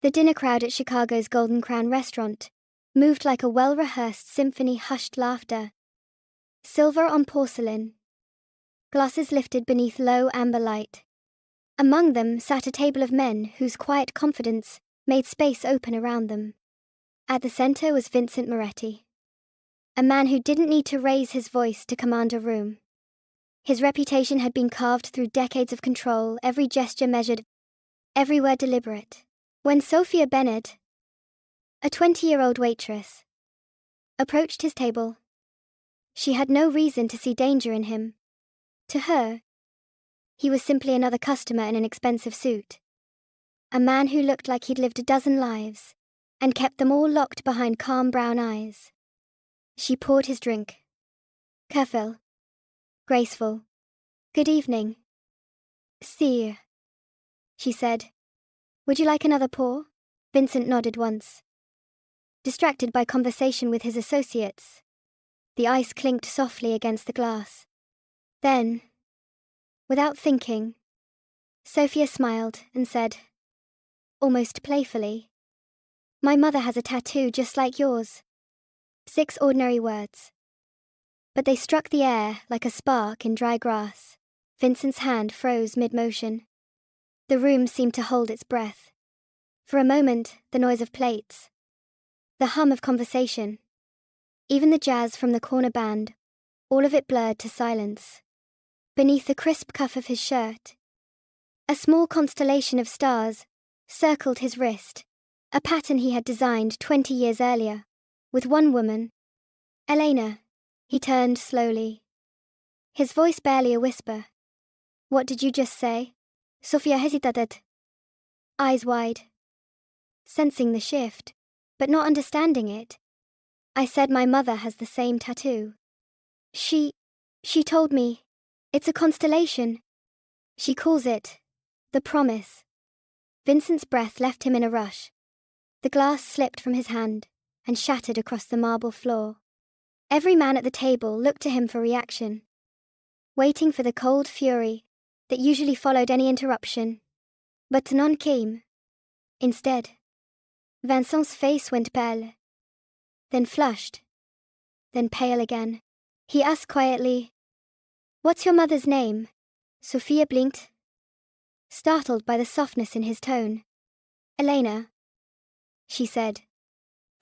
The dinner crowd at Chicago's Golden Crown restaurant moved like a well-rehearsed symphony, hushed laughter. Silver on porcelain. Glasses lifted beneath low amber light. Among them sat a table of men whose quiet confidence made space open around them. At the center was Vincent Moretti, a man who didn't need to raise his voice to command a room. His reputation had been carved through decades of control, every gesture measured, every word deliberate. When Sophia Bennett, a 20-year-old waitress, approached his table, she had no reason to see danger in him. To her, he was simply another customer in an expensive suit. A man who looked like he'd lived a dozen lives and kept them all locked behind calm brown eyes. She poured his drink. Careful. Graceful. Good evening. Sire, she said. Would you like another pour? Vincent nodded once. Distracted by conversation with his associates, the ice clinked softly against the glass. Then, without thinking, Sophia smiled and said, almost playfully, "My mother has a tattoo just like yours." 6 ordinary words. But they struck the air like a spark in dry grass. Vincent's hand froze mid-motion. The room seemed to hold its breath. For a moment, the noise of plates, the hum of conversation, even the jazz from the corner band, all of it blurred to silence. Beneath the crisp cuff of his shirt, a small constellation of stars circled his wrist, a pattern he had designed 20 years earlier, with one woman, Elena. He turned slowly, his voice barely a whisper. What did you just say? Sophia hesitated, eyes wide, sensing the shift, but not understanding it. I said my mother has the same tattoo. She told me, it's a constellation. She calls it the promise. Vincent's breath left him in a rush. The glass slipped from his hand and shattered across the marble floor. Every man at the table looked to him for reaction, waiting for the cold fury that usually followed any interruption. But none came. Instead, Vincent's face went pale, then flushed, then pale again. He asked quietly, "What's your mother's name?" Sophia blinked, startled by the softness in his tone. "Elena," she said.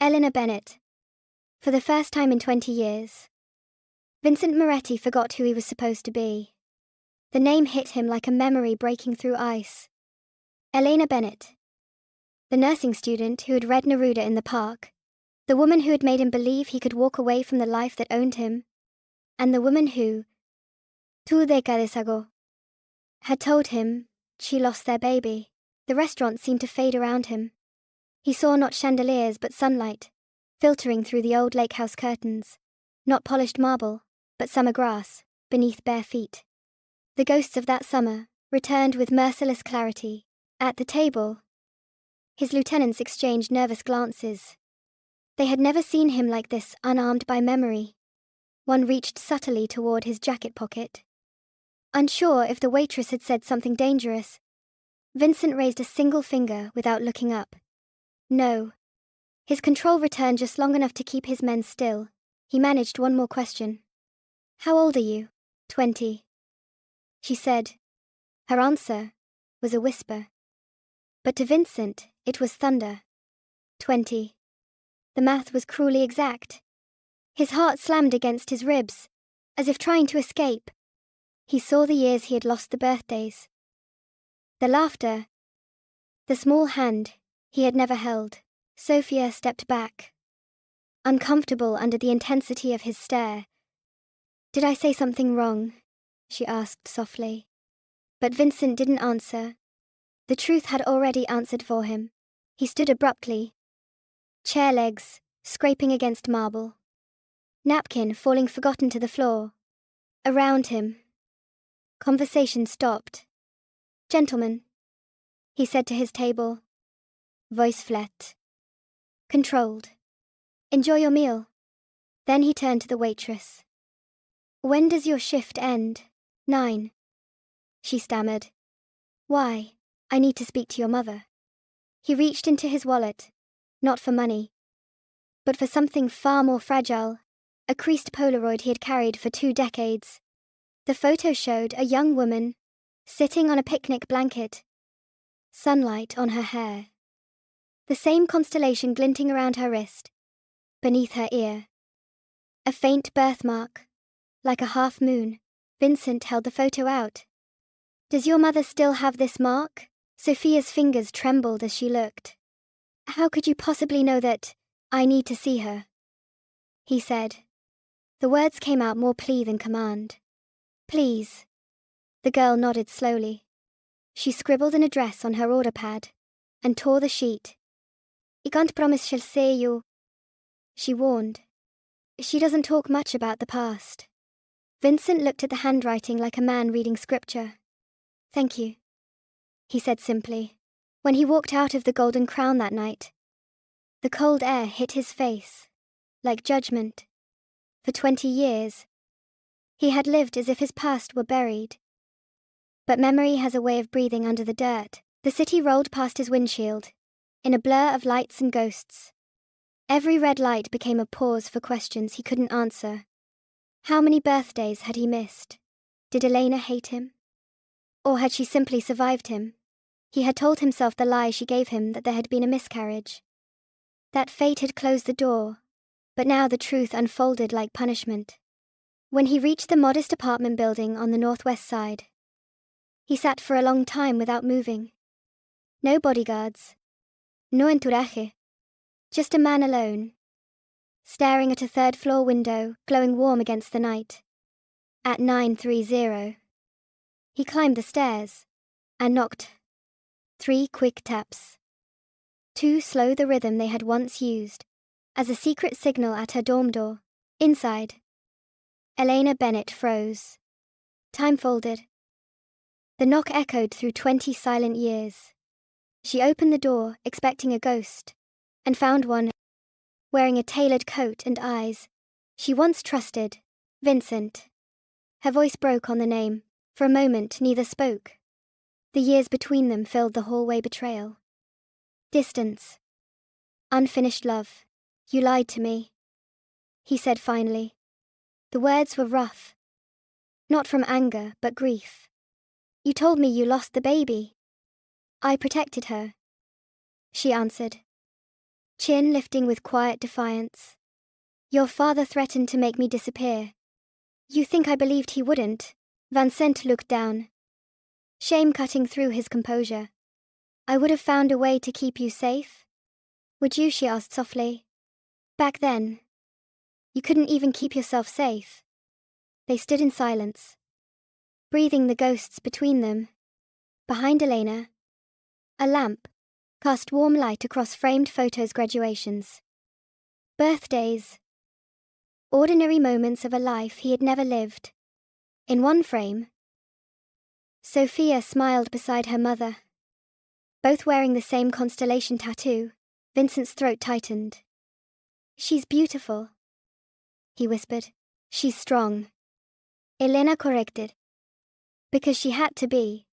"Elena Bennett." For the first time in 20 years, Vincent Moretti forgot who he was supposed to be. The name hit him like a memory breaking through ice. Elena Bennett. The nursing student who had read Neruda in the park, the woman who had made him believe he could walk away from the life that owned him, and the woman who, 2 decades ago, had told him she lost their baby. The restaurant seemed to fade around him. He saw not chandeliers but sunlight, filtering through the old lakehouse curtains, not polished marble, but summer grass, beneath bare feet. The ghosts of that summer returned with merciless clarity. At the table, his lieutenants exchanged nervous glances. They had never seen him like this, unarmed by memory. One reached subtly toward his jacket pocket. Unsure if the waitress had said something dangerous, Vincent raised a single finger without looking up. No. His control returned just long enough to keep his men still. He managed one more question. "How old are you?" 20. She said. Her answer was a whisper. But to Vincent, it was thunder. 20. The math was cruelly exact. His heart slammed against his ribs, as if trying to escape. He saw the years he had lost, the birthdays, the laughter, the small hand he had never held. Sophia stepped back, uncomfortable under the intensity of his stare. "Did I say something wrong?" she asked softly. But Vincent didn't answer. The truth had already answered for him. He stood abruptly, chair legs scraping against marble, napkin falling forgotten to the floor. Around him, conversation stopped. "Gentlemen," he said to his table, voice flat, controlled. "Enjoy your meal." Then he turned to the waitress. "When does your shift end?" 9. She stammered. "Why? I need to speak to your mother." He reached into his wallet, not for money, but for something far more fragile, a creased Polaroid he had carried for 2 decades. The photo showed a young woman, sitting on a picnic blanket, sunlight on her hair. The same constellation glinting around her wrist, beneath her ear. A faint birthmark, like a half moon. Vincent held the photo out. "Does your mother still have this mark?" Sophia's fingers trembled as she looked. "How could you possibly know that? I need to see her," he said. The words came out more plea than command. "Please." The girl nodded slowly. She scribbled an address on her order pad and tore the sheet. "I can't promise she'll say you," she warned. "She doesn't talk much about the past." Vincent looked at the handwriting like a man reading scripture. "Thank you," he said simply. When he walked out of the Golden Crown that night, the cold air hit his face, like judgment. For 20 years, he had lived as if his past were buried. But memory has a way of breathing under the dirt. The city rolled past his windshield, in a blur of lights and ghosts. Every red light became a pause for questions he couldn't answer. How many birthdays had he missed? Did Elena hate him? Or had she simply survived him? He had told himself the lie she gave him, that there had been a miscarriage. That fate had closed the door, but now the truth unfolded like punishment. When he reached the modest apartment building on the northwest side, he sat for a long time without moving. No bodyguards. No entourage. Just a man alone, staring at a third-floor window glowing warm against the night. At 9:30, he climbed the stairs and knocked. 3 quick taps. 2 slow, the rhythm they had once used as a secret signal at her dorm door. Inside, Elena Bennett froze. Time folded. The knock echoed through 20 silent years. She opened the door, expecting a ghost, and found one, wearing a tailored coat and eyes she once trusted. "Vincent." Her voice broke on the name. For a moment, neither spoke. The years between them filled the hallway. Betrayal. Distance. Unfinished love. "You lied to me," he said finally. The words were rough. Not from anger, but grief. "You told me you lost the baby." "I protected her," she answered, chin lifting with quiet defiance. "Your father threatened to make me disappear." "You think I believed he wouldn't?" Vincent looked down, shame cutting through his composure. "I would have found a way to keep you safe." "Would you?" she asked softly. "Back then, you couldn't even keep yourself safe." They stood in silence, breathing the ghosts between them. Behind Elena, a lamp cast warm light across framed photos. Graduations, birthdays, ordinary moments of a life he had never lived. In one frame, Sophia smiled beside her mother, both wearing the same constellation tattoo. Vincent's throat tightened. "She's beautiful," he whispered. "She's strong," Elena corrected. "Because she had to be."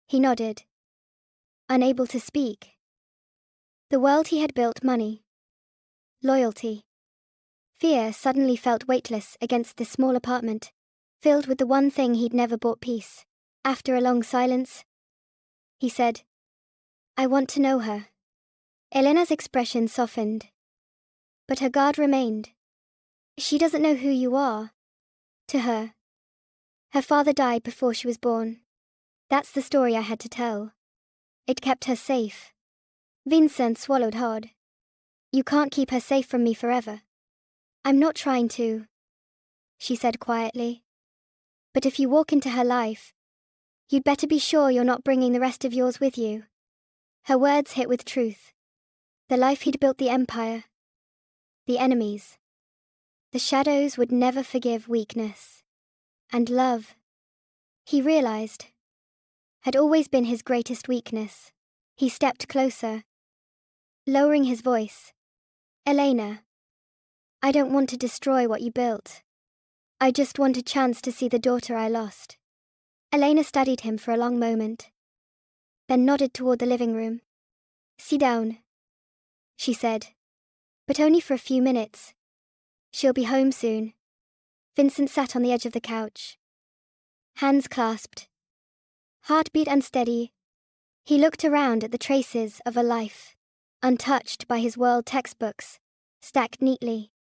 He nodded, unable to speak. The world he had built, money, loyalty, fear, suddenly felt weightless against this small apartment, filled with the one thing he'd never bought: peace. After a long silence, he said, "I want to know her." Elena's expression softened, but her guard remained. "She doesn't know who you are." To her, her father died before she was born. That's the story I had to tell. It kept her safe. Vincent swallowed hard. "You can't keep her safe from me forever." "I'm not trying to," she said quietly. "But if you walk into her life, you'd better be sure you're not bringing the rest of yours with you." Her words hit with truth. The life he'd built, the empire, the enemies, the shadows would never forgive weakness. And love, he realized, had always been his greatest weakness. He stepped closer, lowering his voice. "Elena, I don't want to destroy what you built. I just want a chance to see the daughter I lost." Elena studied him for a long moment, then nodded toward the living room. Sit down, she said. But only for a few minutes. She'll be home soon. Vincent sat on the edge of the couch. Hands clasped. Heartbeat unsteady. He looked around at the traces of a life, untouched by his world textbooks, stacked neatly.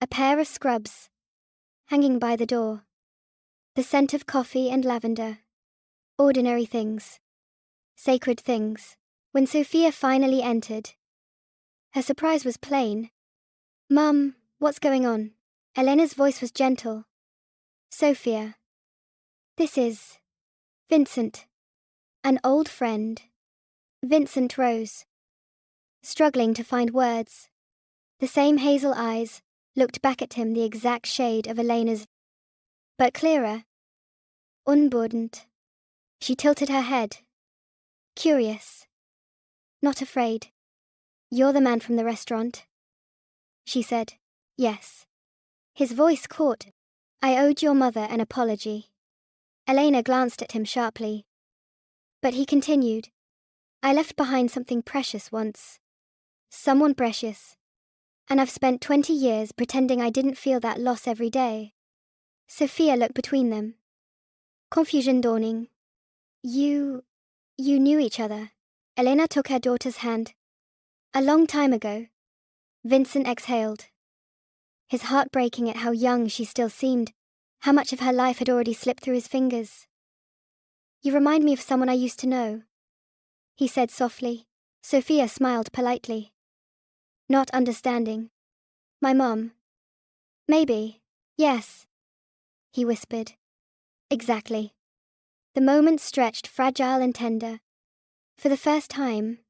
A pair of scrubs, hanging by the door. The scent of coffee and lavender. Ordinary things. Sacred things. When Sophia finally entered, her surprise was plain. "Mum, what's going on?" Elena's voice was gentle. "Sophia. This is Vincent. An old friend." Vincent rose, struggling to find words. The same hazel eyes looked back at him, the exact shade of Elena's, but clearer. Unburdened. She tilted her head. Curious. Not afraid. "You're the man from the restaurant?" she said. "Yes." His voice caught. "I owed your mother an apology." Elena glanced at him sharply. But he continued. "I left behind something precious once. Someone precious. And I've spent 20 years pretending I didn't feel that loss every day." Sophia looked between them. Confusion dawning. You knew each other." Elena took her daughter's hand. "A long time ago." Vincent exhaled, his heart breaking at how young she still seemed, how much of her life had already slipped through his fingers. "You remind me of someone I used to know," he said softly. Sophia smiled politely, not understanding. "My mum." "Maybe. Yes," he whispered. "Exactly." The moment stretched fragile and tender. For the first time,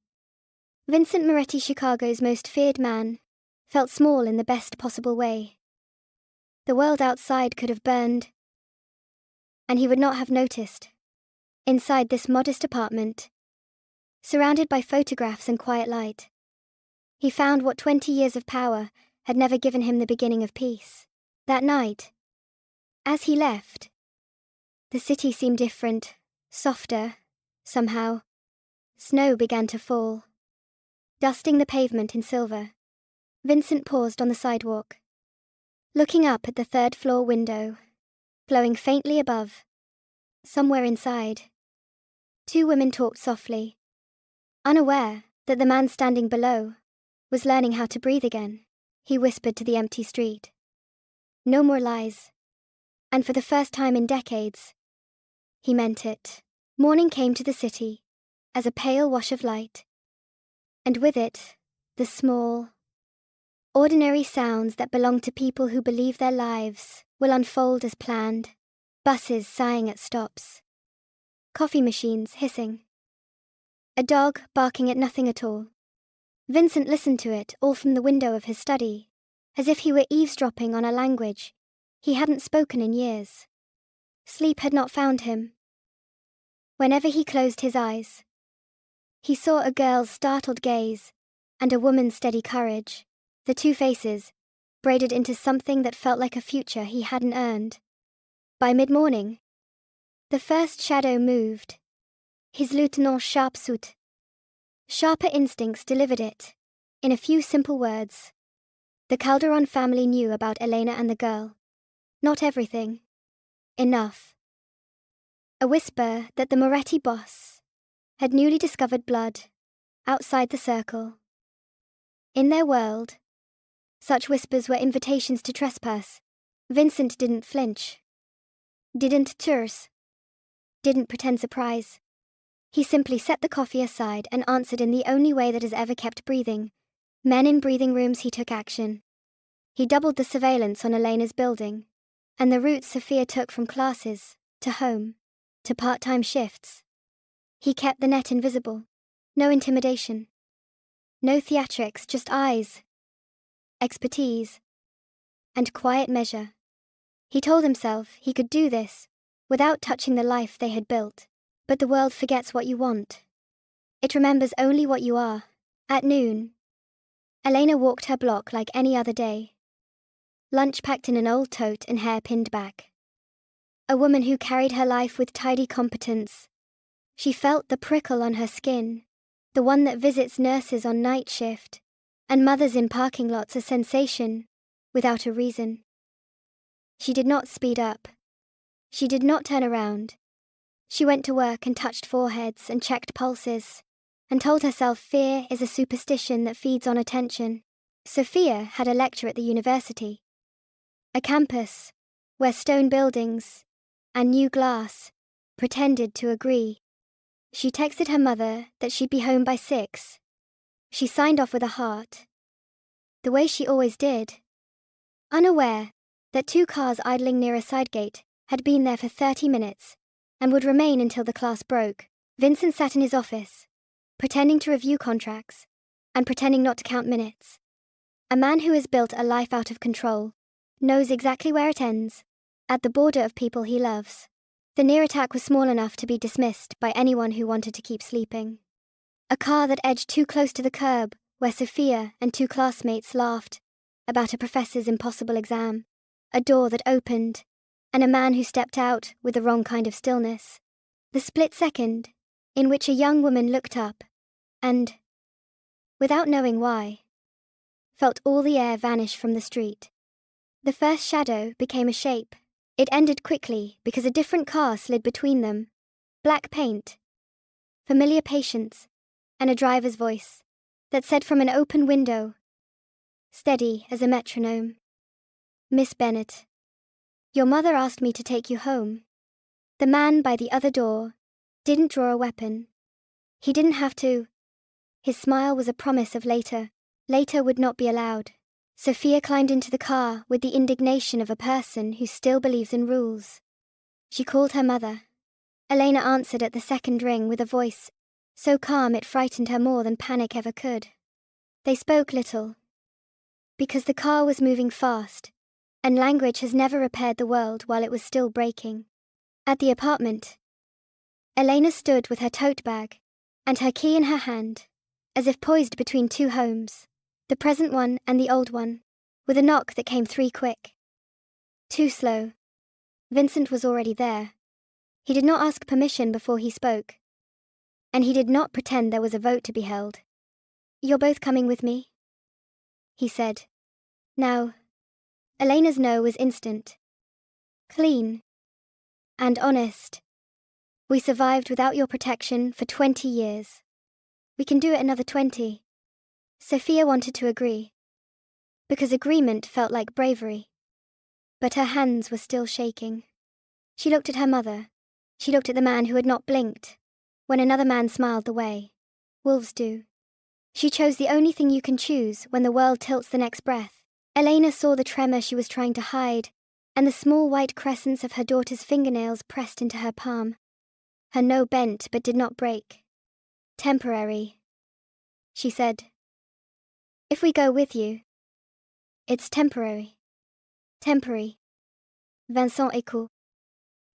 Vincent Moretti, Chicago's most feared man, felt small in the best possible way. The world outside could have burned, and he would not have noticed. Inside this modest apartment, surrounded by photographs and quiet light, he found what 20 years of power had never given him, the beginning of peace. That night, as he left, the city seemed different, softer, somehow. Snow began to fall, dusting the pavement in silver. Vincent paused on the sidewalk, looking up at the third-floor window, glowing faintly above. Somewhere inside, two women talked softly, unaware that the man standing below was learning how to breathe again. He whispered to the empty street. No more lies. And for the first time in decades, he meant it. Morning came to the city as a pale wash of light, and with it, the small, ordinary sounds that belong to people who believe their lives will unfold as planned. Buses sighing at stops. Coffee machines hissing. A dog barking at nothing at all. Vincent listened to it all from the window of his study, as if he were eavesdropping on a language he hadn't spoken in years. Sleep had not found him. Whenever he closed his eyes, he saw a girl's startled gaze and a woman's steady courage, the two faces braided into something that felt like a future he hadn't earned. By mid-morning, the first shadow moved. His Lieutenant Sharpsuit. Sharper instincts delivered it, in a few simple words. The Calderon family knew about Elena and the girl. Not everything. Enough. A whisper that the Moretti boss had newly discovered blood outside the circle. In their world, such whispers were invitations to trespass. Vincent didn't flinch. Didn't terse. Didn't pretend surprise. He simply set the coffee aside and answered in the only way that has ever kept breathing. Men in breathing rooms, he took action. He doubled the surveillance on Elena's building, and the route Sophia took from classes, to home, to part-time shifts. He kept the net invisible. No intimidation. No theatrics, just eyes, expertise, and quiet measure. He told himself he could do this without touching the life they had built. But the world forgets what you want. It remembers only what you are. At noon, Elena walked her block like any other day. Lunch packed in an old tote and hair pinned back. A woman who carried her life with tidy competence. She felt the prickle on her skin the one that visits nurses on night shift, and mothers in parking lots a sensation, without a reason. She did not speed up. She did not turn around. She went to work and touched foreheads and checked pulses, and told herself fear is a superstition that feeds on attention. Sophia had a lecture at the university. A campus, where stone buildings and new glass pretended to agree. She texted her mother that she'd be home by 6. She signed off with a heart, the way she always did, unaware that 2 cars idling near a side gate had been there for 30 minutes and would remain until the class broke. Vincent sat in his office, pretending to review contracts and pretending not to count minutes. A man who has built a life out of control knows exactly where it ends, at the border of people he loves. The near attack was small enough to be dismissed by anyone who wanted to keep sleeping. A car that edged too close to the curb, where Sophia and 2 classmates laughed about a professor's impossible exam. A door that opened, and a man who stepped out with the wrong kind of stillness. The split second in which a young woman looked up and, without knowing why, felt all the air vanish from the street. The first shadow became a shape. It ended quickly because a different car slid between them. Black paint, familiar patience, and a driver's voice that said from an open window, steady as a metronome, "Miss Bennet, your mother asked me to take you home." The man by the other door didn't draw a weapon. He didn't have to. His smile was a promise of later. Later would not be allowed. Sophia climbed into the car with the indignation of a person who still believes in rules. She called her mother. Elena answered at the second ring with a voice so calm it frightened her more than panic ever could. They spoke little, because the car was moving fast, and language has never repaired the world while it was still breaking. At the apartment, Elena stood with her tote bag and her key in her hand, as if poised between 2 homes, the present one and the old one, with a knock that came 3 quick. Too slow. Vincent was already there. He did not ask permission before he spoke, and he did not pretend there was a vote to be held. "You're both coming with me?" he said. Now, Elena's no was instant. Clean. And honest. "We survived without your protection for 20 years. We can do it another 20. Sophia wanted to agree, because agreement felt like bravery. But her hands were still shaking. She looked at her mother. She looked at the man who had not blinked when another man smiled the way. Wolves do. She chose the only thing you can choose when the world tilts the next breath. Elena saw the tremor she was trying to hide, and the small white crescents of her daughter's fingernails pressed into her palm. Her no bent but did not break. "Temporary," she said. "If we go with you, it's temporary. Temporary." Vincent écoute.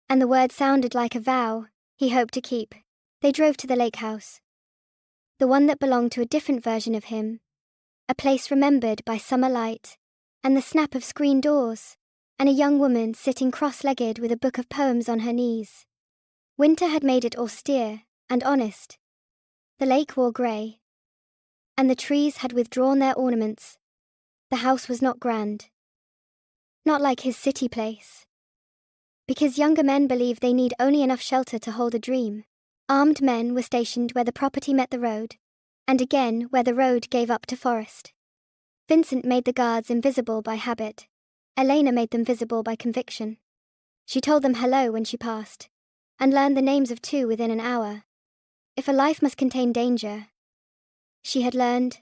And the word sounded like a vow he hoped to keep. They drove to the lake house, the one that belonged to a different version of him, a place remembered by summer light, and the snap of screen doors, and a young woman sitting cross-legged with a book of poems on her knees. Winter had made it austere and honest. The lake wore grey, and the trees had withdrawn their ornaments. The house was not grand. Not like his city place. Because younger men believe they need only enough shelter to hold a dream. Armed men were stationed where the property met the road, and again where the road gave up to forest. Vincent made the guards invisible by habit. Elena made them visible by conviction. She told them hello when she passed, and learned the names of 2 within an hour. If a life must contain danger, she had learned,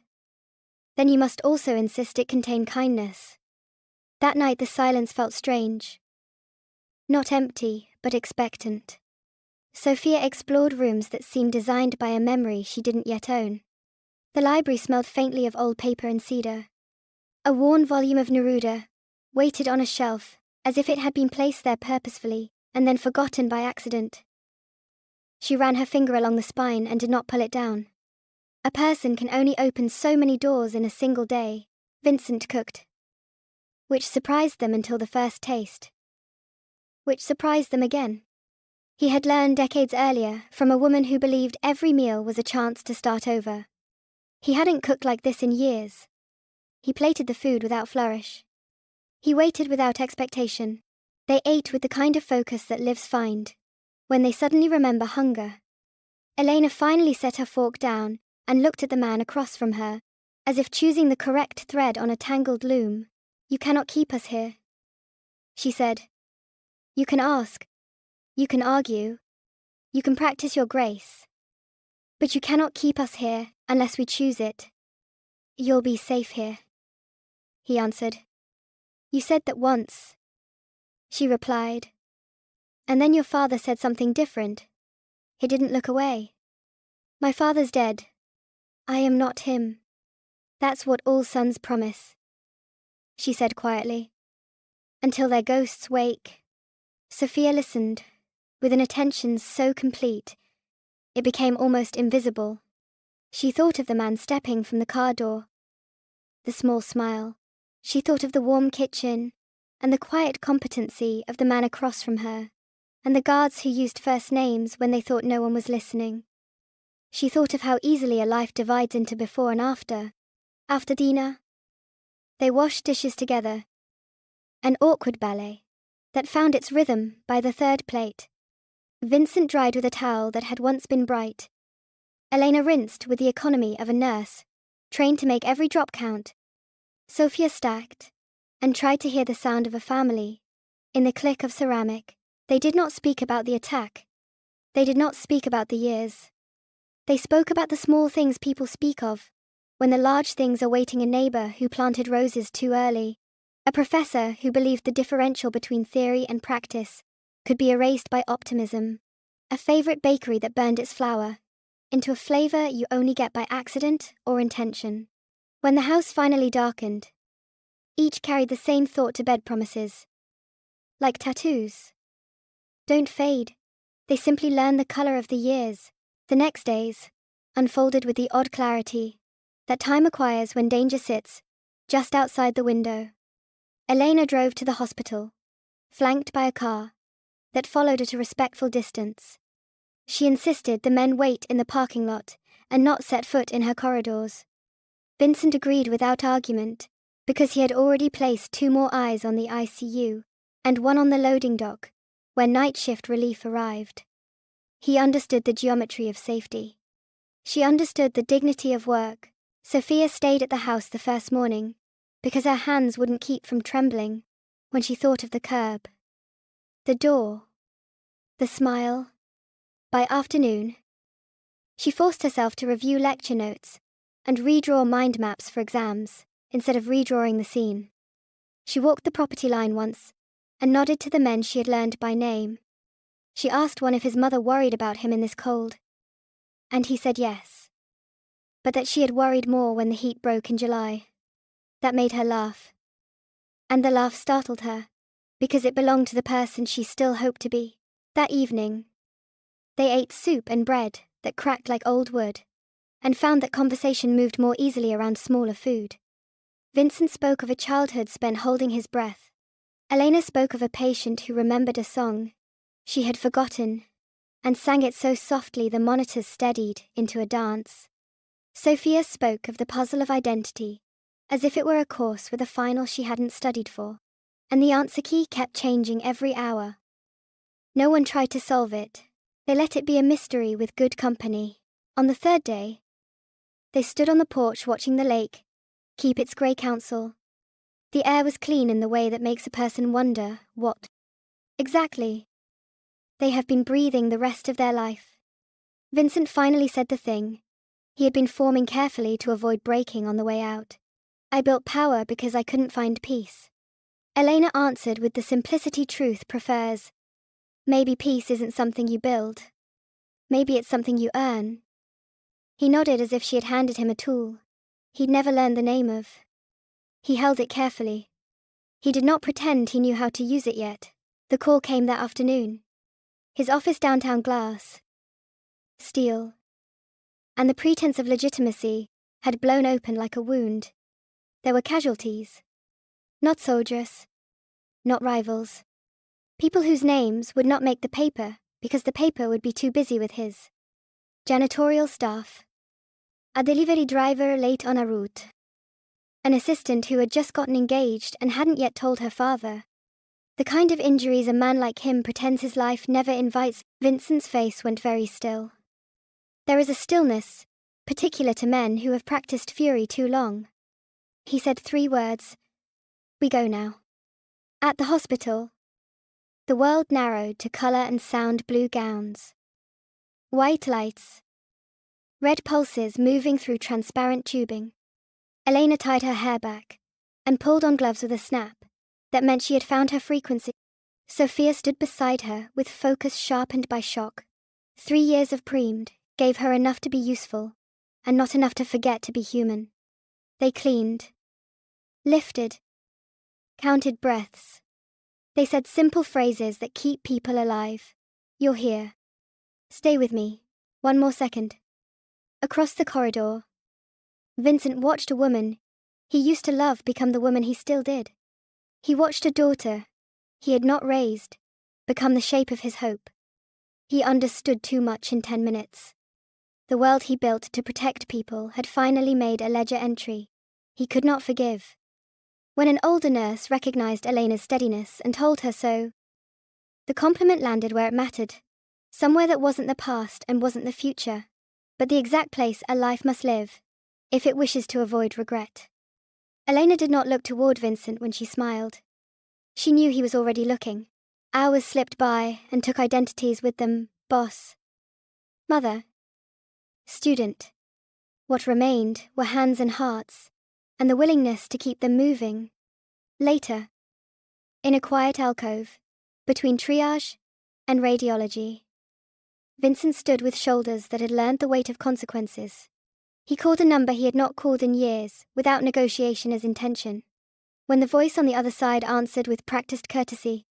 then you must also insist it contain kindness. That night the silence felt strange. Not empty, but expectant. Sophia explored rooms that seemed designed by a memory she didn't yet own. The library smelled faintly of old paper and cedar. A worn volume of Neruda waited on a shelf, as if it had been placed there purposefully, and then forgotten by accident. She ran her finger along the spine and did not pull it down. A person can only open so many doors in a single day, Vincent cooked. Which surprised them until the first taste. Which surprised them again. He had learned decades earlier from a woman who believed every meal was a chance to start over. He hadn't cooked like this in years. He plated the food without flourish. He waited without expectation. They ate with the kind of focus that lives find when they suddenly remember hunger. Elena finally set her fork down and looked at the man across from her, as if choosing the correct thread on a tangled loom. "You cannot keep us here," she said. "You can ask. You can argue. You can practice your grace. But you cannot keep us here unless we choose it." "You'll be safe here," he answered. "You said that once," she replied. "And then your father said something different." He didn't look away. "My father's dead. I am not him. That's what all sons promise," she said quietly. "Until their ghosts wake." Sophia listened, with an attention so complete, it became almost invisible. She thought of the man stepping from the car door, the small smile. She thought of the warm kitchen, and the quiet competency of the man across from her, and the guards who used first names when they thought no one was listening. She thought of how easily a life divides into before and after. After dinner, they washed dishes together, an awkward ballet that found its rhythm by the third plate. Vincent dried with a towel that had once been bright. Elena rinsed with the economy of a nurse, trained to make every drop count. Sophia stacked and tried to hear the sound of a family in the click of ceramic. They did not speak about the attack. They did not speak about the years. They spoke about the small things people speak of, when the large things are waiting: a neighbor who planted roses too early, a professor who believed the differential between theory and practice could be erased by optimism, a favorite bakery that burned its flour into a flavor you only get by accident or intention. When the house finally darkened, each carried the same thought to bed: promises. Like tattoos. Don't fade. They simply learn the color of the years. The next days unfolded with the odd clarity that time acquires when danger sits just outside the window. Elena drove to the hospital, flanked by a car that followed at a respectful distance. She insisted the men wait in the parking lot and not set foot in her corridors. Vincent agreed without argument, because he had already placed 2 more eyes on the ICU and 1 on the loading dock when night shift relief arrived. He understood the geometry of safety. She understood the dignity of work. Sophia stayed at the house the first morning because her hands wouldn't keep from trembling when she thought of the curb, the door, the smile. By afternoon, she forced herself to review lecture notes and redraw mind maps for exams instead of redrawing the scene. She walked the property line once and nodded to the men she had learned by name. She asked one if his mother worried about him in this cold, and he said yes, but that she had worried more when the heat broke in July. That made her laugh. And the laugh startled her, because it belonged to the person she still hoped to be. That evening, they ate soup and bread that cracked like old wood, and found that conversation moved more easily around smaller food. Vincent spoke of a childhood spent holding his breath. Elena spoke of a patient who remembered a song she had forgotten and sang it so softly the monitors steadied into a dance. Sophia spoke of the puzzle of identity, as if it were a course with a final she hadn't studied for, and the answer key kept changing every hour. No one tried to solve it. They let it be a mystery with good company. On the 3rd day, they stood on the porch watching the lake keep its grey counsel. The air was clean in the way that makes a person wonder what exactly they have been breathing the rest of their life. Vincent finally said the thing he had been forming carefully to avoid breaking on the way out. "I built power because I couldn't find peace." Elena answered with the simplicity truth prefers. "Maybe peace isn't something you build. Maybe it's something you earn." He nodded as if she had handed him a tool he'd never learned the name of. He held it carefully. He did not pretend he knew how to use it yet. The call came that afternoon. His office downtown: glass, steel, and the pretense of legitimacy had blown open like a wound. There were casualties. Not soldiers, not rivals. People whose names would not make the paper because the paper would be too busy with his janitorial staff. A delivery driver late on a route. An assistant who had just gotten engaged and hadn't yet told her father. The kind of injuries a man like him pretends his life never invites. Vincent's face went very still. There is a stillness, particular to men who have practiced fury too long. He said 3 words. We go now. At the hospital. The world narrowed to colour and sound blue gowns. White lights. Red pulses moving through transparent tubing. Elena tied her hair back and pulled on gloves with a snap that meant she had found her frequency. Sophia stood beside her with focus sharpened by shock. 3 years of premed gave her enough to be useful and not enough to forget to be human. They cleaned, lifted, counted breaths. They said simple phrases that keep people alive. You're here. Stay with me. 1 more second. Across the corridor, Vincent watched a woman he used to love become the woman he still did. He watched a daughter he had not raised become the shape of his hope. He understood too much in 10 minutes. The world he built to protect people had finally made a ledger entry he could not forgive. When an older nurse recognized Elena's steadiness and told her so, the compliment landed where it mattered, somewhere that wasn't the past and wasn't the future, but the exact place a life must live, if it wishes to avoid regret. Elena did not look toward Vincent when she smiled. She knew he was already looking. Hours slipped by and took identities with them: boss, mother, student. What remained were hands and hearts, and the willingness to keep them moving. Later, in a quiet alcove, between triage and radiology, Vincent stood with shoulders that had learned the weight of consequences. He called a number he had not called in years, without negotiation as intention. When the voice on the other side answered with practiced courtesy,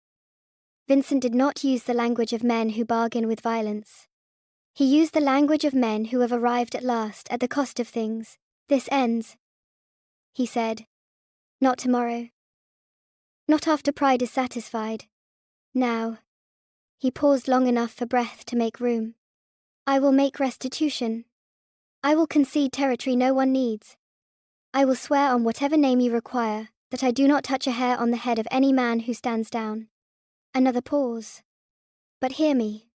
Vincent did not use the language of men who bargain with violence. He used the language of men who have arrived at last at the cost of things. This ends, he said. Not tomorrow. Not after pride is satisfied. Now. He paused long enough for breath to make room. I will make restitution. I will concede territory no one needs. I will swear on whatever name you require that I do not touch a hair on the head of any man who stands down. Another pause. But hear me.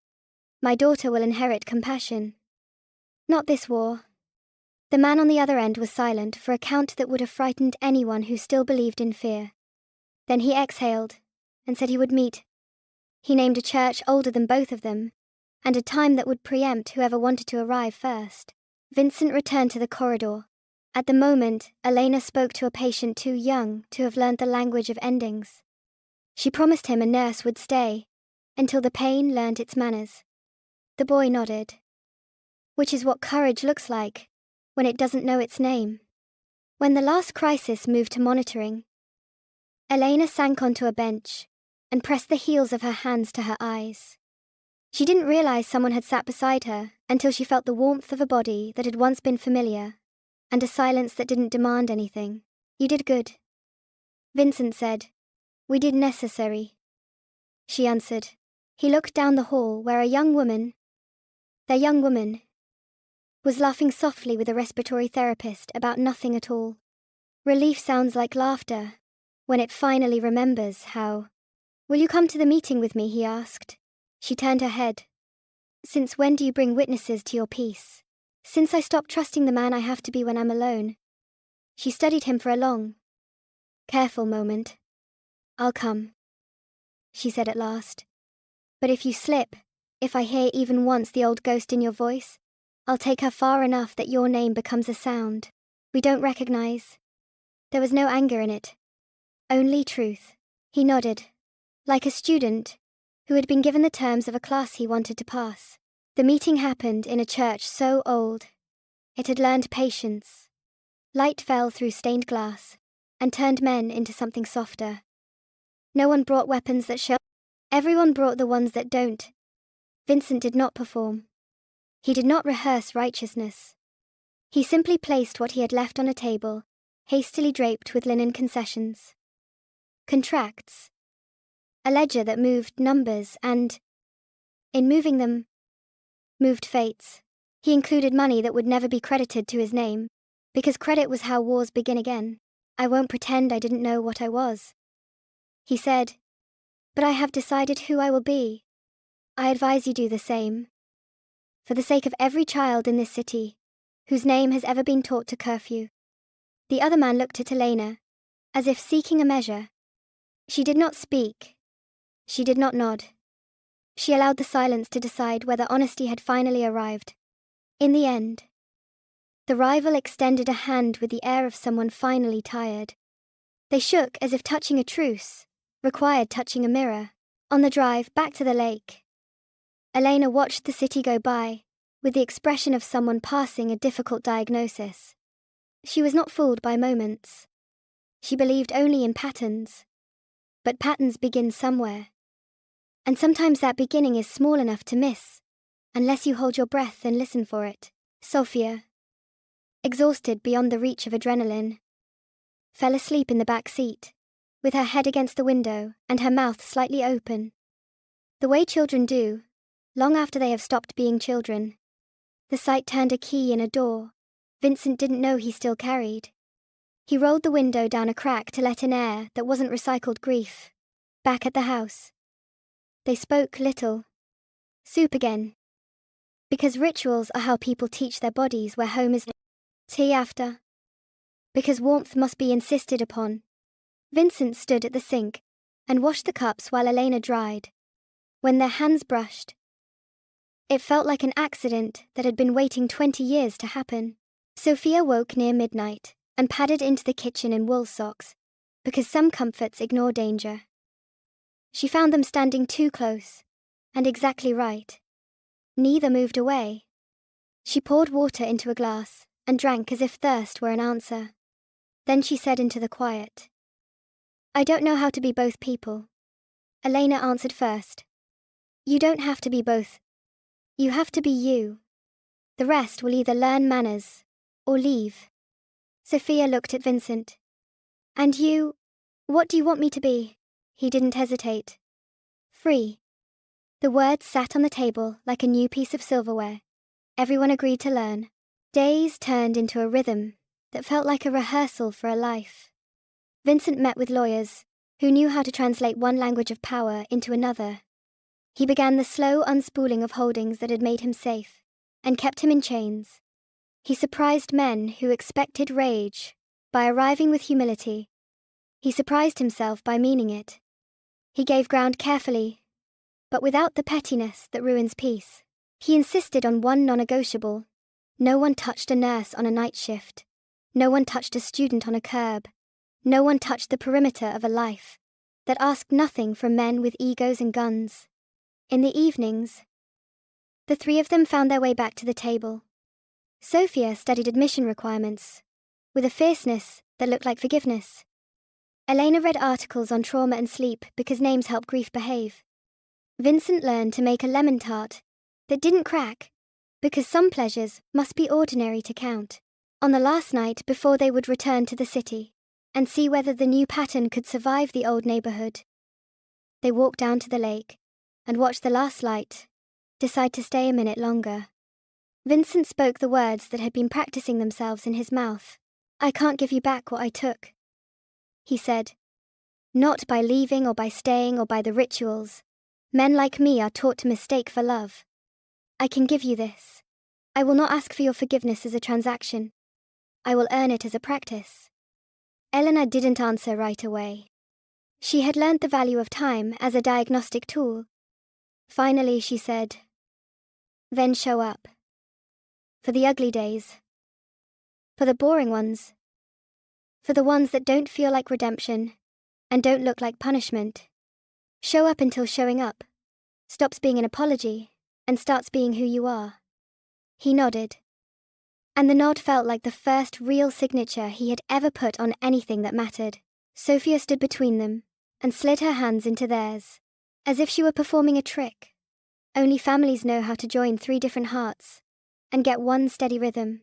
My daughter will inherit compassion. Not this war. The man on the other end was silent for a count that would have frightened anyone who still believed in fear. Then he exhaled and said he would meet. He named a church older than both of them, and a time that would preempt whoever wanted to arrive first. Vincent returned to the corridor. At the moment, Elena spoke to a patient too young to have learned the language of endings. She promised him a nurse would stay until the pain learned its manners. The boy nodded. Which is what courage looks like when it doesn't know its name. When the last crisis moved to monitoring, Elena sank onto a bench and pressed the heels of her hands to her eyes. She didn't realize someone had sat beside her until she felt the warmth of a body that had once been familiar, and a silence that didn't demand anything. You did good. Vincent said. We did necessary. She answered. He looked down the hall where a young woman, their young woman, was laughing softly with a respiratory therapist about nothing at all. Relief sounds like laughter when it finally remembers how. Will you come to the meeting with me? He asked. She turned her head. Since when do you bring witnesses to your peace? Since I stopped trusting the man I have to be when I'm alone. She studied him for a long, careful moment. I'll come, she said at last. But if you slip, if I hear even once the old ghost in your voice, I'll take her far enough that your name becomes a sound we don't recognize. There was no anger in it. Only truth. He nodded, like a student who had been given the terms of a class he wanted to pass. The meeting happened in a church so old. It had learned patience. Light fell through stained glass and turned men into something softer. No one brought weapons that show. Everyone brought the ones that don't. Vincent did not perform. He did not rehearse righteousness. He simply placed what he had left on a table, hastily draped with linen concessions. Contracts. A ledger that moved numbers and In moving them, moved fates. He included money that would never be credited to his name, because credit was how wars begin again. I won't pretend I didn't know what I was, he said. But I have decided who I will be. I advise you do the same. For the sake of every child in this city, whose name has ever been taught to curfew. The other man looked at Elena, as if seeking a measure. She did not speak. She did not nod. She allowed the silence to decide whether honesty had finally arrived. In the end, the rival extended a hand with the air of someone finally tired. They shook as if touching a truce required touching a mirror. On the drive back to the lake, Elena watched the city go by, with the expression of someone passing a difficult diagnosis. She was not fooled by moments. She believed only in patterns. But patterns begin somewhere. And sometimes that beginning is small enough to miss, unless you hold your breath and listen for it. Sophia, exhausted beyond the reach of adrenaline, fell asleep in the back seat, with her head against the window and her mouth slightly open. The way children do, long after they have stopped being children. The sight turned a key in a door Vincent didn't know he still carried. He rolled the window down a crack to let in air that wasn't recycled grief. Back at the house, they spoke little. Soup again. Because rituals are how people teach their bodies where home is. Tea after. Because warmth must be insisted upon. Vincent stood at the sink and washed the cups while Elena dried. When their hands brushed, it felt like an accident that had been waiting 20 years to happen. Sophia woke near midnight and padded into the kitchen in wool socks, because some comforts ignore danger. She found them standing too close, and exactly right. Neither moved away. She poured water into a glass and drank as if thirst were an answer. Then she said into the quiet, "I don't know how to be both people." Elena answered first. "You don't have to be both. You have to be you. The rest will either learn manners or leave." Sophia looked at Vincent. "And you, what do you want me to be?" He didn't hesitate. "Free." The words sat on the table like a new piece of silverware. Everyone agreed to learn. Days turned into a rhythm that felt like a rehearsal for a life. Vincent met with lawyers who knew how to translate one language of power into another. He began the slow unspooling of holdings that had made him safe and kept him in chains. He surprised men who expected rage by arriving with humility. He surprised himself by meaning it. He gave ground carefully, but without the pettiness that ruins peace. He insisted on one non-negotiable. No one touched a nurse on a night shift. No one touched a student on a curb. No one touched the perimeter of a life that asked nothing from men with egos and guns. In the evenings, the three of them found their way back to the table. Sophia studied admission requirements with a fierceness that looked like forgiveness. Elena read articles on trauma and sleep because names help grief behave. Vincent learned to make a lemon tart that didn't crack because some pleasures must be ordinary to count. On the last night before they would return to the city and see whether the new pattern could survive the old neighborhood, they walked down to the lake and watched the last light decide to stay a minute longer. Vincent spoke the words that had been practicing themselves in his mouth. "I can't give you back what I took," he said. "Not by leaving or by staying or by the rituals. Men like me are taught to mistake for love. I can give you this. I will not ask for your forgiveness as a transaction. I will earn it as a practice." Elena didn't answer right away. She had learned the value of time as a diagnostic tool. Finally, she said, "Then show up. For the ugly days. For the boring ones. For the ones that don't feel like redemption and don't look like punishment. Show up until showing up stops being an apology and starts being who you are." He nodded. And the nod felt like the first real signature he had ever put on anything that mattered. Sophia stood between them and slid her hands into theirs, as if she were performing a trick. Only families know how to join three different hearts and get one steady rhythm.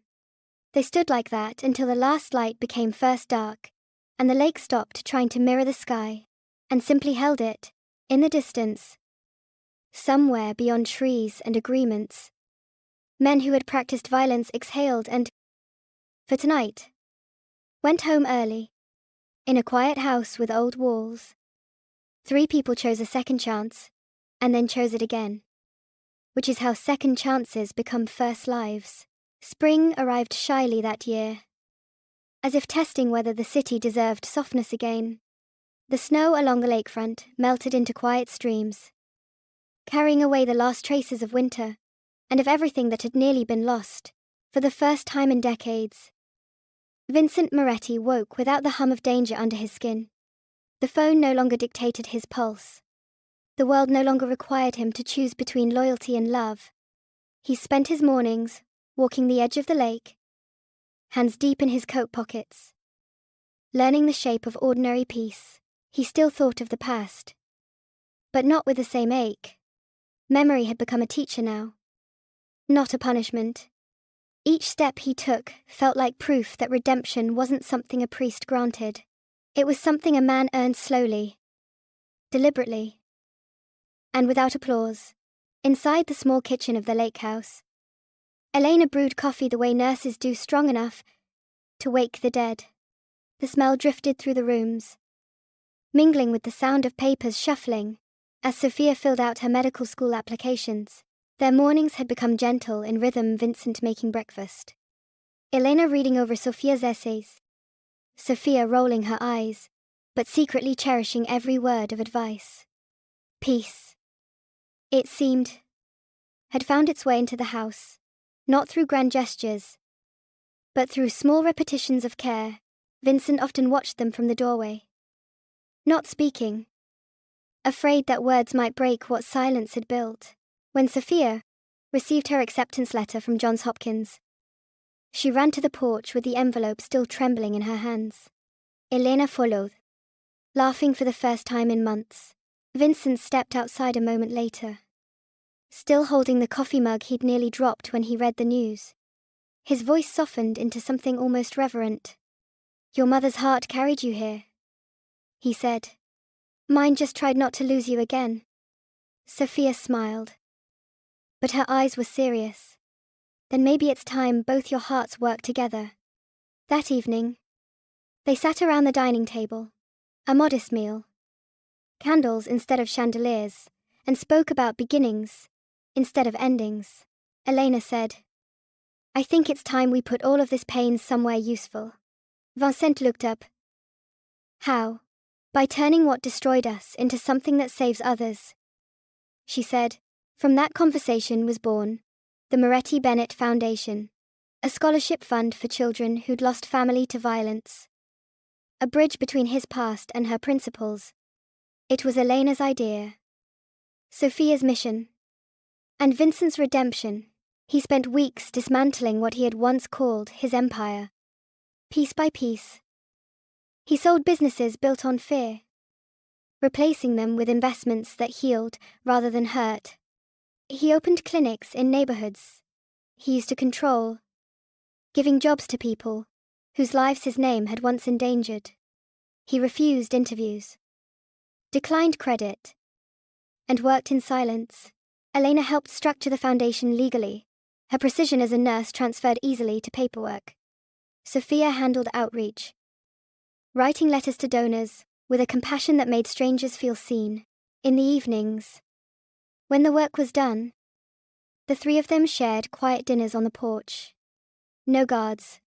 They stood like that until the last light became first dark, and the lake stopped trying to mirror the sky, and simply held it, in the distance. Somewhere beyond trees and agreements, men who had practiced violence exhaled and, for tonight, went home early. In a quiet house with old walls, 3 people chose a second chance, and then chose it again. Which is how second chances become first lives. Spring arrived shyly that year, as if testing whether the city deserved softness again. The snow along the lakefront melted into quiet streams, carrying away the last traces of winter, and of everything that had nearly been lost, for the first time in decades. Vincent Moretti woke without the hum of danger under his skin. The phone no longer dictated his pulse. The world no longer required him to choose between loyalty and love. He spent his mornings walking the edge of the lake, hands deep in his coat pockets, learning the shape of ordinary peace. He still thought of the past, but not with the same ache. Memory had become a teacher now, not a punishment. Each step he took felt like proof that redemption wasn't something a priest granted. It was something a man earned slowly, deliberately, and without applause. Inside the small kitchen of the lake house, Elena brewed coffee the way nurses do, strong enough to wake the dead. The smell drifted through the rooms, mingling with the sound of papers shuffling as Sophia filled out her medical school applications. Their mornings had become gentle in rhythm, Vincent making breakfast, Elena reading over Sophia's essays, Sophia rolling her eyes, but secretly cherishing every word of advice. Peace, it seemed, had found its way into the house, not through grand gestures, but through small repetitions of care. Vincent often watched them from the doorway, not speaking, afraid that words might break what silence had built. When Sophia received her acceptance letter from Johns Hopkins, she ran to the porch with the envelope still trembling in her hands. Elena followed, laughing for the first time in months. Vincent stepped outside a moment later, still holding the coffee mug he'd nearly dropped when he read the news. His voice softened into something almost reverent. "Your mother's heart carried you here," he said. "Mine just tried not to lose you again." Sophia smiled, but her eyes were serious. "Then maybe it's time both your hearts work together." That evening, they sat around the dining table, a modest meal, candles instead of chandeliers, and spoke about beginnings instead of endings. Elena said, "I think it's time we put all of this pain somewhere useful." Vincent looked up. "How?" "By turning what destroyed us into something that saves others," she said. From that conversation was born the Moretti Bennett Foundation, a scholarship fund for children who'd lost family to violence. A bridge between his past and her principles. It was Elena's idea, Sophia's mission, and Vincent's redemption. He spent weeks dismantling what he had once called his empire. Piece by piece, he sold businesses built on fear, replacing them with investments that healed rather than hurt. He opened clinics in neighborhoods he used to control, giving jobs to people whose lives his name had once endangered. He refused interviews, declined credit, and worked in silence. Elena helped structure the foundation legally. Her precision as a nurse transferred easily to paperwork. Sophia handled outreach, writing letters to donors with a compassion that made strangers feel seen. In the evenings, when the work was done, the 3 of them shared quiet dinners on the porch. No guards,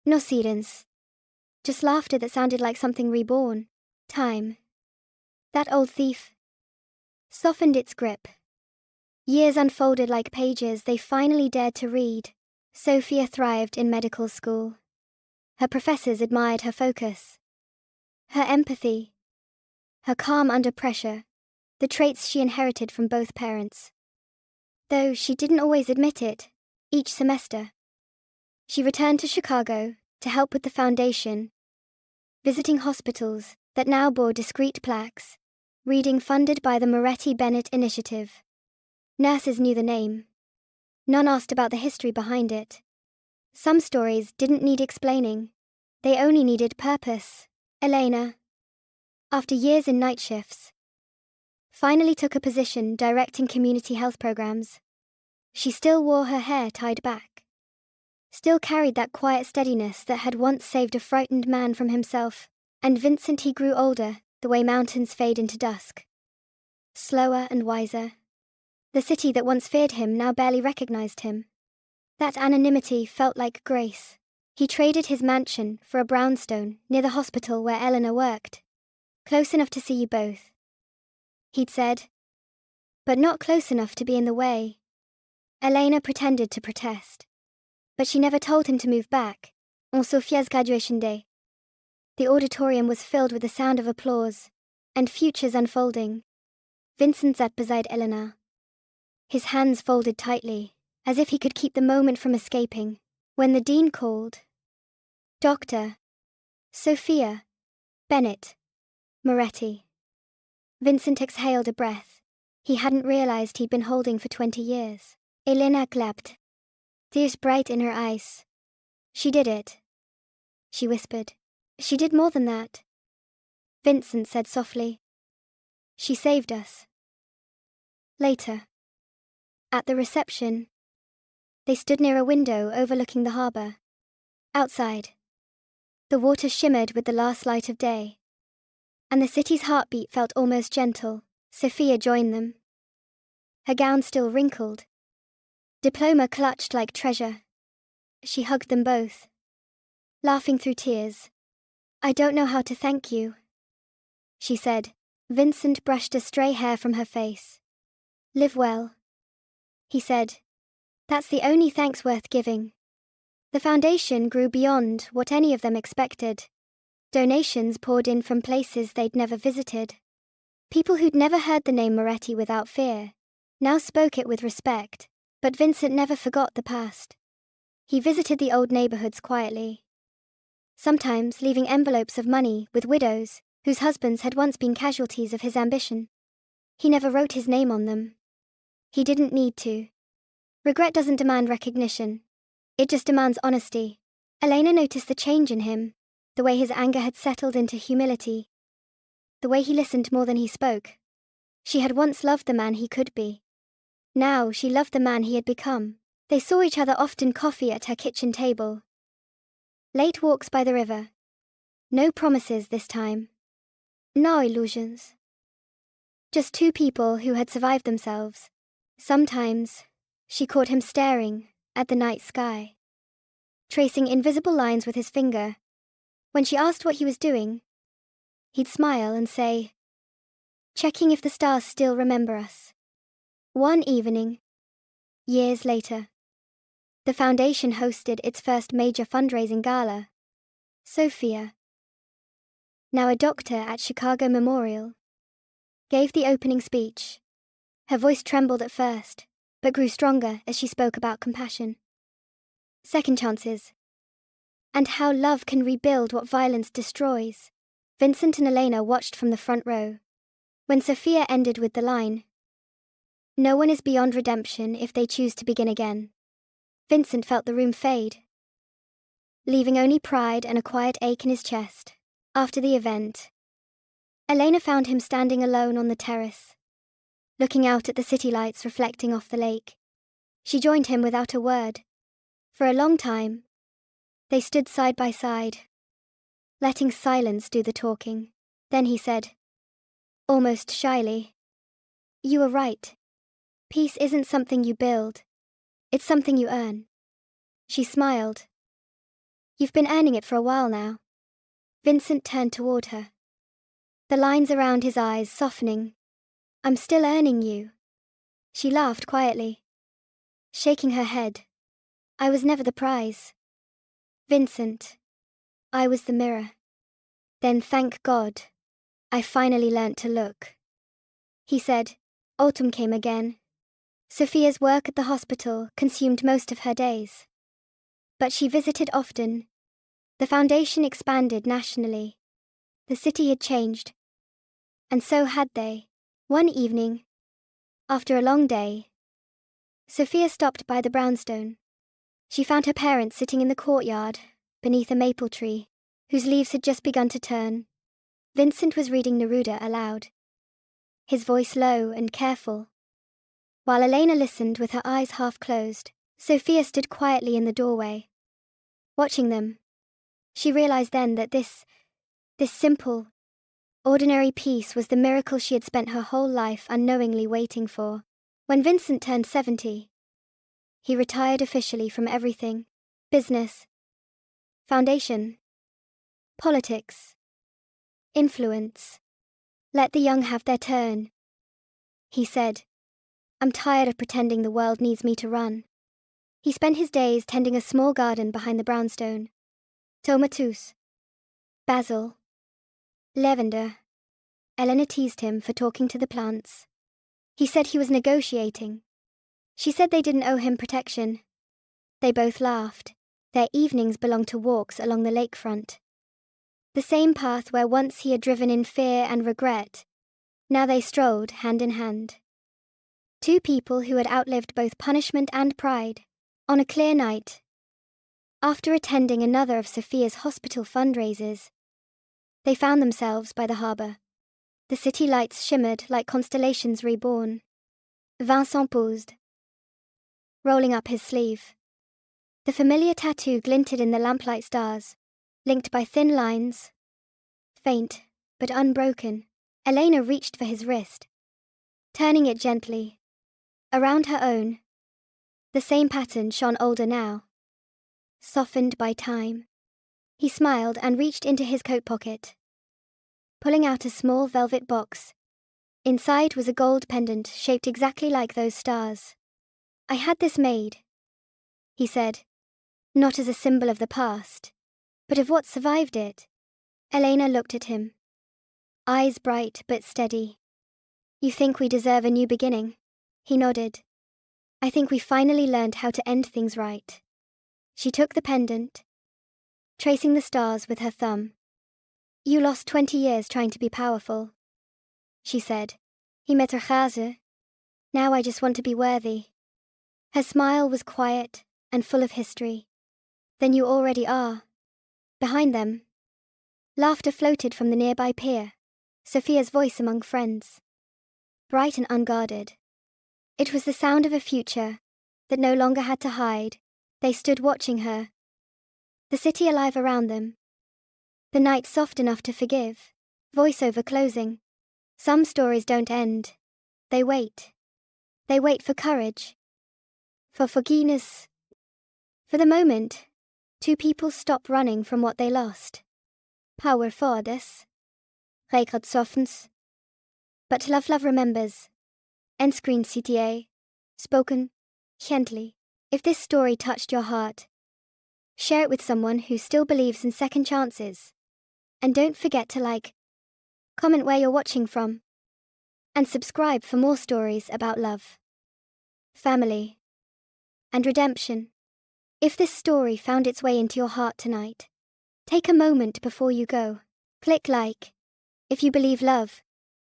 no sirens, just laughter that sounded like something reborn. Time, that old thief, softened its grip. Years unfolded like pages they finally dared to read. Sophia thrived in medical school. Her professors admired her focus, her empathy, her calm under pressure, the traits she inherited from both parents. Though she didn't always admit it, each semester, she returned to Chicago to help with the foundation, visiting hospitals that now bore discreet plaques, reading funded by the Moretti Bennett Initiative. Nurses knew the name. None asked about the history behind it. Some stories didn't need explaining. They only needed purpose. Elena, after years in night shifts, finally took a position directing community health programs. She still wore her hair tied back, still carried that quiet steadiness that had once saved a frightened man from himself. And Vincent, he grew older, the way mountains fade into dusk. Slower and wiser. The city that once feared him now barely recognized him. That anonymity felt like grace. He traded his mansion for a brownstone near the hospital where Eleanor worked. Close enough to see you both, he'd said, but not close enough to be in the way. Elena pretended to protest, but she never told him to move back. On Sophia's graduation day, the auditorium was filled with the sound of applause and futures unfolding. Vincent sat beside Eleanor, his hands folded tightly, as if he could keep the moment from escaping, when the dean called. Dr. Sophia Bennett Moretti. Vincent exhaled a breath he hadn't realized he'd been holding for 20 years. Elena clapped, tears bright in her eyes. She did it, she whispered. She did more than that, Vincent said softly. She saved us. Later, at the reception, they stood near a window overlooking the harbor. Outside, the water shimmered with the last light of day, and the city's heartbeat felt almost gentle. Sophia joined them, her gown still wrinkled, diploma clutched like treasure. She hugged them both, laughing through tears. I don't know how to thank you, she said. Vincent brushed a stray hair from her face. Live well, he said. That's the only thanks worth giving. The foundation grew beyond what any of them expected. Donations poured in from places they'd never visited. People who'd never heard the name Moretti without fear now spoke it with respect. But Vincent never forgot the past. He visited the old neighborhoods quietly, sometimes leaving envelopes of money with widows whose husbands had once been casualties of his ambition. He never wrote his name on them. He didn't need to. Regret doesn't demand recognition. It just demands honesty. Elena noticed the change in him, the way his anger had settled into humility, the way he listened more than he spoke. She had once loved the man he could be. Now she loved the man he had become. They saw each other often, coffee at her kitchen table, late walks by the river. No promises this time. No illusions. Just two people who had survived themselves. Sometimes she caught him staring at the night sky, tracing invisible lines with his finger. When she asked what he was doing, he'd smile and say, checking if the stars still remember us. One evening, years later, the foundation hosted its first major fundraising gala. Sophia, now a doctor at Chicago Memorial, gave the opening speech. Her voice trembled at first, but grew stronger as she spoke about compassion, second chances, and how love can rebuild what violence destroys. Vincent and Elena watched from the front row. When Sophia ended with the line, no one is beyond redemption if they choose to begin again, Vincent felt the room fade, leaving only pride and a quiet ache in his chest. After the event, Elena found him standing alone on the terrace, looking out at the city lights reflecting off the lake. She joined him without a word. For a long time, they stood side by side, letting silence do the talking. Then he said, almost shyly, you were right. Peace isn't something you build. It's something you earn. She smiled. You've been earning it for a while now. Vincent turned toward her, the lines around his eyes softening. I'm still earning you. She laughed quietly, shaking her head. I was never the prize, Vincent. I was the mirror. Then thank God, I finally learnt to look, he said. Autumn came again. Sophia's work at the hospital consumed most of her days, but she visited often. The foundation expanded nationally. The city had changed, and so had they. One evening, after a long day, Sophia stopped by the brownstone. She found her parents sitting in the courtyard, beneath a maple tree, whose leaves had just begun to turn. Vincent was reading Neruda aloud, his voice low and careful. While Elena listened with her eyes half closed, Sophia stood quietly in the doorway. Watching them, she realized then that this simple, ordinary peace was the miracle she had spent her whole life unknowingly waiting for. When Vincent turned 70, he retired officially from everything: business, foundation, politics, influence. Let the young have their turn, he said. I'm tired of pretending the world needs me to run. He spent his days tending a small garden behind the brownstone. Tomatus, basil, lavender. Elena teased him for talking to the plants. He said he was negotiating. She said they didn't owe him protection. They both laughed. Their evenings belonged to walks along the lakefront. The same path where once he had driven in fear and regret. Now they strolled hand in hand. Two people who had outlived both punishment and pride. On a clear night, after attending another of Sophia's hospital fundraisers, they found themselves by the harbour. The city lights shimmered like constellations reborn. Vincent paused, rolling up his sleeve. The familiar tattoo glinted in the lamplight stars, linked by thin lines, faint but unbroken. Elena reached for his wrist, turning it gently, around her own. The same pattern shone older now, softened by time. He smiled and reached into his coat pocket, pulling out a small velvet box. Inside was a gold pendant shaped exactly like those stars. I had this made, he said, not as a symbol of the past, but of what survived it. Elena looked at him, eyes bright but steady. You think we deserve a new beginning? He nodded. I think we finally learned how to end things right. She took the pendant, tracing the stars with her thumb. You lost 20 years trying to be powerful, she said. He met her gaze. Now I just want to be worthy. Her smile was quiet and full of history. Then you already are. Behind them, laughter floated from the nearby pier, Sophia's voice among friends. Bright and unguarded. It was the sound of a future that no longer had to hide. They stood watching her, the city alive around them. The night soft enough to forgive. Voiceover closing. Some stories don't end. They wait. They wait for courage. For forgiveness. For the moment, two people stop running from what they lost. Power fordes. Regrets softens. But love remembers. End screen CTA. Spoken. Gently. If this story touched your heart, share it with someone who still believes in second chances. And don't forget to like, comment where you're watching from, and subscribe for more stories about love, family, and redemption. If this story found its way into your heart tonight, take a moment before you go. Click like if you believe love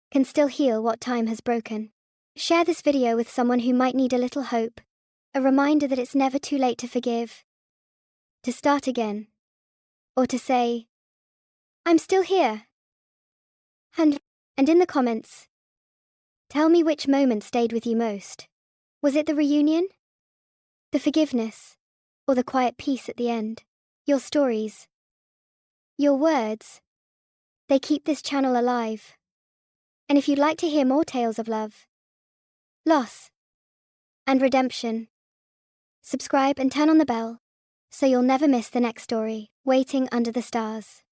can still heal what time has broken. Share this video with someone who might need a little hope, a reminder that it's never too late to forgive, to start again, or to say, I'm still here. And in the comments, tell me which moment stayed with you most. Was it the reunion, the forgiveness, or the quiet peace at the end? Your stories, your words, they keep this channel alive. And if you'd like to hear more tales of love, loss, and redemption, subscribe and turn on the bell so you'll never miss the next story, Waiting Under the Stars.